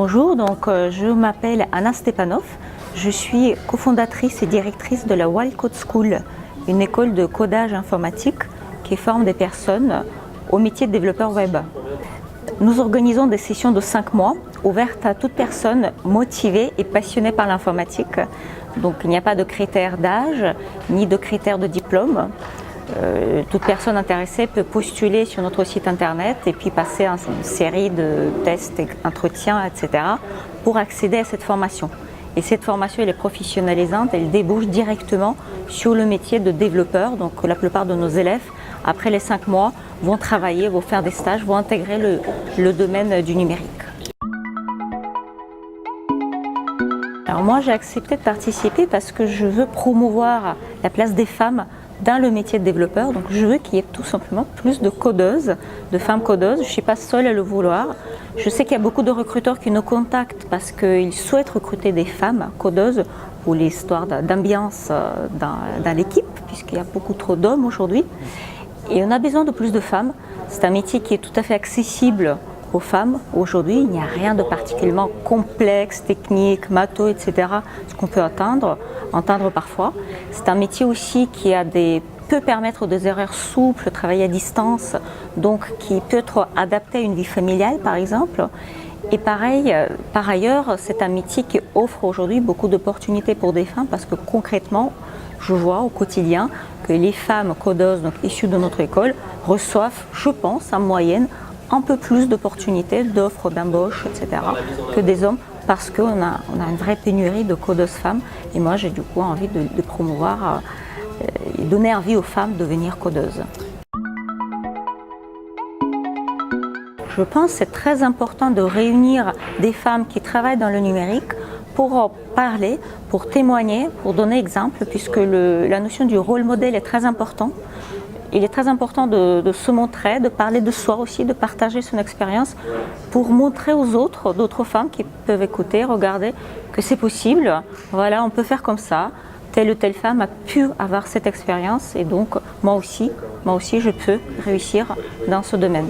Bonjour, je m'appelle Anna Stepanov, je suis cofondatrice et directrice de la Wild Code School, une école de codage informatique qui forme des personnes au métier de développeur web. Nous organisons des sessions de 5 mois ouvertes à toute personne motivée et passionnée par l'informatique. Donc il n'y a pas de critères d'âge ni de critères de diplôme. Toute personne intéressée peut postuler sur notre site internet et puis passer à une série de tests, entretiens, etc. pour accéder à cette formation. Et cette formation, elle est professionnalisante, elle débouche directement sur le métier de développeur. Donc la plupart de nos élèves, après les 5 mois, vont travailler, vont faire des stages, vont intégrer le domaine du numérique. Alors moi, j'ai accepté de participer parce que je veux promouvoir la place des femmes dans le métier de développeur. Donc je veux qu'il y ait tout simplement plus de codeuses, de femmes codeuses. Je ne suis pas seule à le vouloir. Je sais qu'il y a beaucoup de recruteurs qui nous contactent parce qu'ils souhaitent recruter des femmes codeuses pour l'histoire d'ambiance dans l'équipe, puisqu'il y a beaucoup trop d'hommes aujourd'hui. Et on a besoin de plus de femmes. C'est un métier qui est tout à fait accessible aux femmes. Aujourd'hui, il n'y a rien de particulièrement complexe, technique, maths, etc., ce qu'on peut entendre parfois. C'est un métier aussi qui peut permettre des horaires souples, travailler à distance, donc qui peut être adapté à une vie familiale, par exemple. Et pareil, par ailleurs, c'est un métier qui offre aujourd'hui beaucoup d'opportunités pour des femmes parce que concrètement, je vois au quotidien que les femmes codeuses donc issues de notre école reçoivent, je pense, en moyenne, un peu plus d'opportunités, d'offres d'embauche, etc. que des hommes parce qu'on a une vraie pénurie de codeuses femmes. Et moi, j'ai du coup envie de promouvoir et donner envie aux femmes de devenir codeuses. Je pense que c'est très important de réunir des femmes qui travaillent dans le numérique pour parler, pour témoigner, pour donner exemple, puisque la notion du rôle modèle est très importante. Il est très important de se montrer, de parler de soi aussi, de partager son expérience pour montrer aux autres, d'autres femmes qui peuvent écouter, regarder que c'est possible. Voilà, on peut faire comme ça. Telle ou telle femme a pu avoir cette expérience et donc moi aussi je peux réussir dans ce domaine.